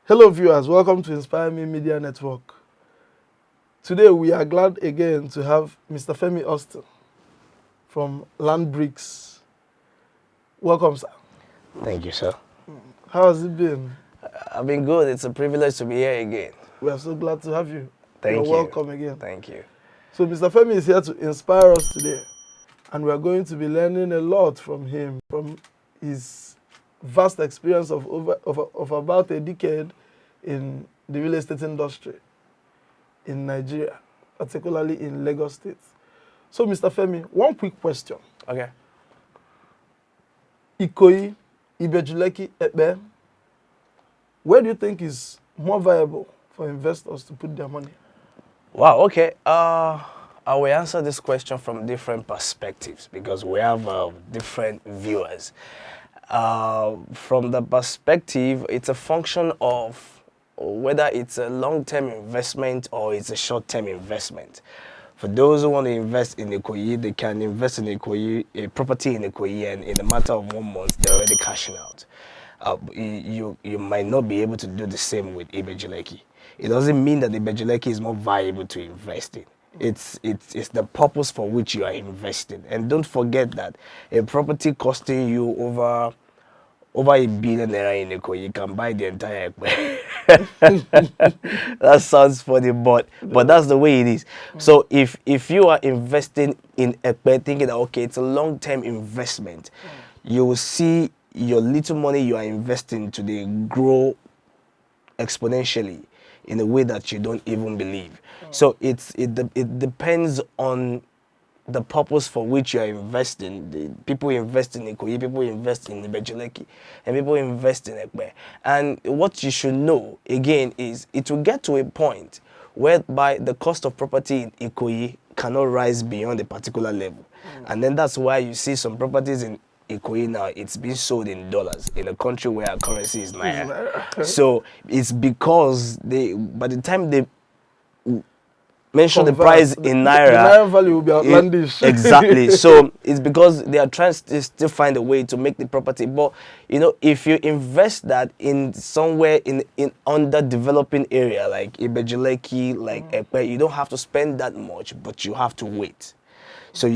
Hello viewers, welcome to Inspire Me Media Network. Today we are glad again to have Mr. Femi Austine from Landbricks. Welcome, sir. Thank you, sir. How has it been? I've been good. It's a privilege to be here again. We are so glad to have you. Thank you. You're welcome again. Thank you. So Mr. Femi is here to inspire us today, and we are going to be learning a lot from him, from his vast experience of about a decade in the real estate industry in Nigeria, particularly in Lagos State. So Mr. Femi, one quick question. Okay. Ikoyi, Ibeju Lekki, Epe, where do you think is more viable for investors to put their money? Wow, okay. I will answer this question from different perspectives because we have different viewers. From the perspective, it's a function of whether it's a long-term investment or it's a short-term investment. For those who want to invest in Ikoyi, they can invest in Ikoyi, a property in Ikoyi, and in a matter of 1 month, they're already cashing out. You might not be able to do the same with Ibeju Lekki. It doesn't mean that Ibeju Lekki is more valuable to invest in. It's the purpose for which you are investing. And don't forget that a property costing you over $1 billion in Ikoyi, you can buy the entire Epe. That sounds funny, but that's the way it is. So if you are investing in Epe thinking that okay, it's a long-term investment, you will see your little money you are investing today grow exponentially in a way that you don't even believe. So it depends on the purpose for which you are investing. People invest in Ikoyi, people invest in Ibeju Lekki, and people invest in Epe. And what you should know, again, is it will get to a point whereby the cost of property in Ikoyi cannot rise beyond a particular level. And then that's why you see some properties in Ikoyi now, it's being sold in dollars in a country where our currency is naira. So it's because by the time they mention the price in naira, the naira value will be outlandish. Exactly. So it's because they are trying to still find a way to make the property. But you know, if you invest that in somewhere in underdeveloping area like Ibeju Lekki, like Epe, you don't have to spend that much, but you have to wait. So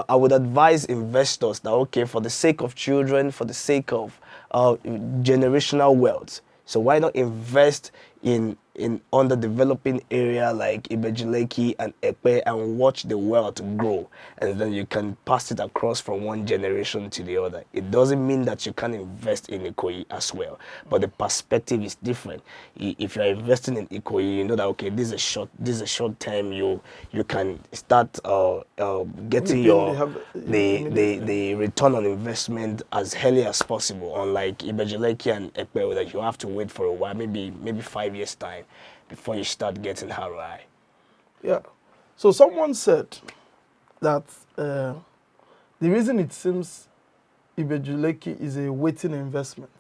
I would advise investors that okay, for the sake of children, for the sake of generational wealth, so why not invest in underdeveloping area like Ibeju Lekki and Epe and watch the wealth grow, and then you can pass it across from one generation to the other. It doesn't mean that you can't invest in Ikoyi as well, but the perspective is different. If you are investing in Ikoyi, you know that okay, this is a short term. You can start getting the return on investment as early as possible. Unlike Ibeju Lekki and Epe, that you have to wait for a while, maybe 5 years time, before you start getting ROI. Yeah. So someone said that the reason it seems Ibeju Lekki is a waiting investment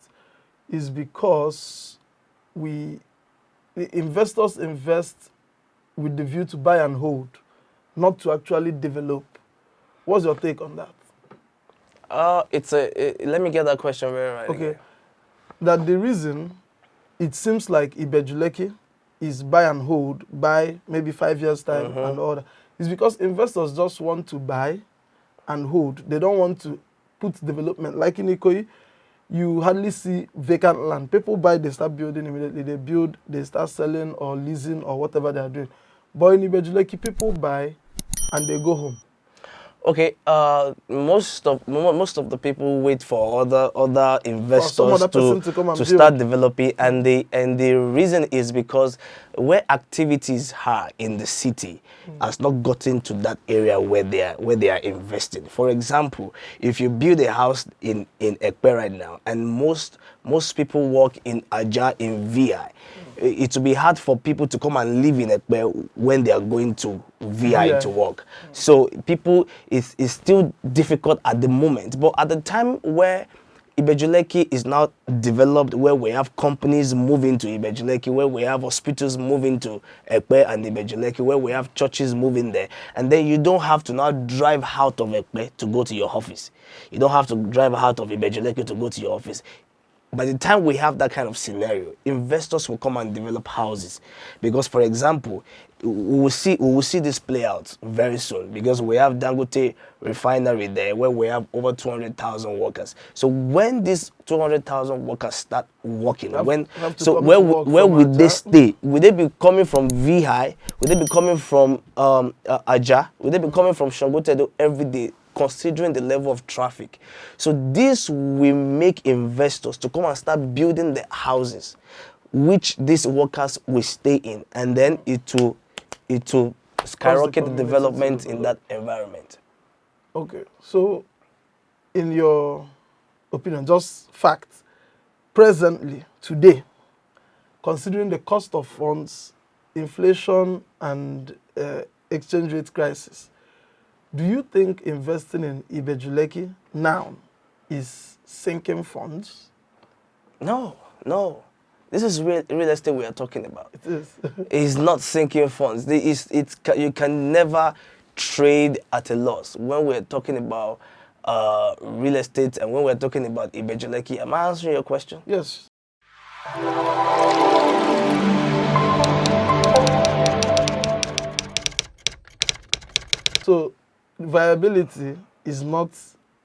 is because the investors invest with the view to buy and hold, not to actually develop. What's your take on that? Let me get that question very right. Okay. Again. That the reason it seems like Ibeju Lekki is buy and hold, buy maybe 5 years time and all that, is because investors just want to buy and hold. They don't want to put development. Like in Ikoyi, you hardly see vacant land. People buy, they start building immediately. They build, they start selling or leasing or whatever they are doing. But in Ibeju Lekki, people buy and they go home. Okay, most of the people wait for other investors to start developing, and the reason is because where activities are in the city has not gotten to that area where they are investing. For example, if you build a house in Epe right now, and most people work in Aja in VI, it will be hard for people to come and live in Epe when they are going to VI to work. So people, it's still difficult at the moment. But at the time where Ibeju Lekki is now developed where we have companies moving to Ibeju Lekki, where we have hospitals moving to Epe and Ibeju Lekki, where we have churches moving there. And then you don't have to now drive out of Epe to go to your office. You don't have to drive out of Ibeju Lekki to go to your office. By the time we have that kind of scenario, investors will come and develop houses. Because, for example, we will see this play out very soon, because we have Dangote refinery there where we have over 200,000 workers. So when these 200,000 workers start working, where would they stay? Would they be coming from VI? Would they be coming from Aja? Would they be coming from Shangotedo every day, considering the level of traffic? So this will make investors to come and start building the houses which these workers will stay in, and then it will skyrocket the development in that environment. Okay, so in your opinion, just facts, presently, today, considering the cost of funds, inflation, and exchange rate crisis, do you think investing in Ibeju Lekki now is sinking funds? No. This is real estate we are talking about. It is. It's not sinking funds. You can never trade at a loss. When we're talking about real estate and when we're talking about Ibeju Lekki, am I answering your question? Yes. So viability is not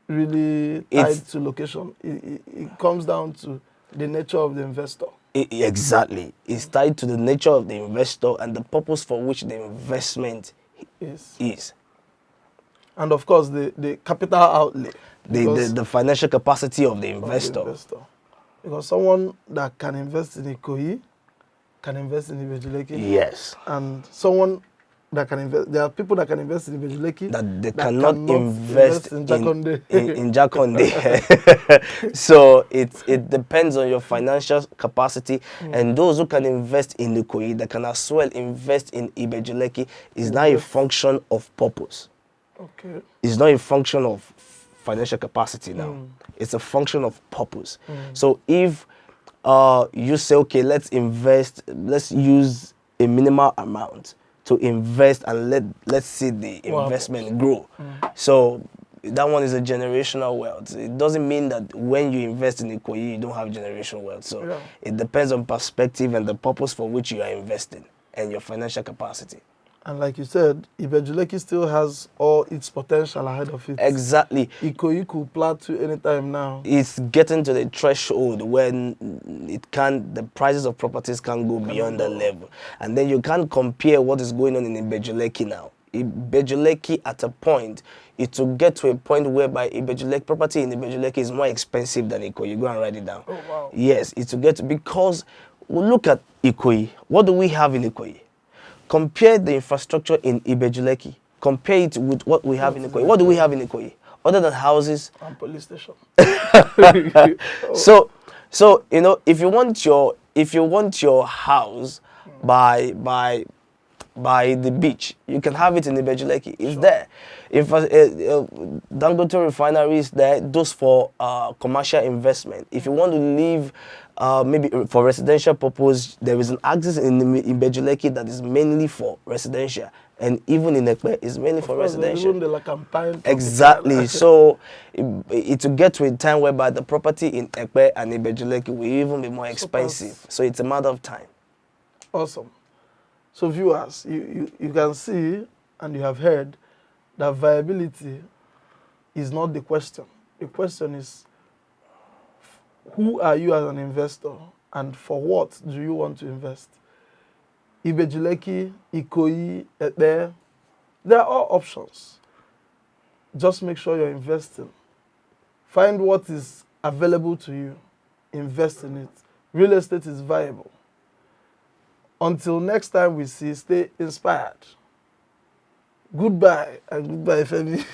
really tied to location. It comes down to the nature of the investor. Exactly. It's tied to the nature of the investor and the purpose for which the investment is. And of course, the capital outlay. The financial capacity of the investor. Because someone that can invest in Ikoyi can invest in Ibeju Lekki. Yes. And someone that can invest, there are people that can invest in Ibeju Lekki that they cannot invest in Jakonde. in Jakonde. So it depends on your financial capacity, and those who can invest in Ikoyi, that can as well invest in Ibeju Lekki, is now a function of purpose. Okay. It's not a function of financial capacity now. It's a function of purpose. So if you say, okay, let's use a minimal amount to invest and let's see the investment grow. So that one is a generational wealth. It doesn't mean that when you invest in Ikoyi, you don't have generational wealth. So it depends on perspective and the purpose for which you are investing and your financial capacity. And like you said, Ibeju Lekki still has all its potential ahead of it. Exactly. Ikoyi could plateau anytime now. It's getting to the threshold when the prices of properties can go beyond that level. And then you can't compare what is going on in Ibeju Lekki now. Ibeju Lekki at a point, it will get to a point whereby property in Ibeju Lekki is more expensive than Ikoyi. Go and write it down. Oh, wow. Yes, it will get to, because we look at Ikoyi. What do we have in Ikoyi? Compare the infrastructure in Ibeju Lekki. Compare it with what we have in Ikoyi. What do we have in Ikoyi? Other than houses? And police station. So you know, if you want your house by the beach, you can have it in Ibeju Lekki. It's there. If Dangote refinery is there, those for commercial investment. If you want to live maybe for residential purpose, there is an access in Ibeju Lekki that is mainly for residential, and even in Epe is mainly for residential. Even the exactly. So it will get to a time whereby the property in Epe and Ibeju Lekki will even be more expensive. So it's a matter of time. Awesome. So viewers, you can see and you have heard that viability is not the question. The question is, who are you as an investor and for what do you want to invest? Ibeju Lekki, Ikoyi, Epe, they are all options. Just make sure you're investing. Find what is available to you. Invest in it. Real estate is viable. Until next time we see, stay inspired. Goodbye and goodbye, Femi.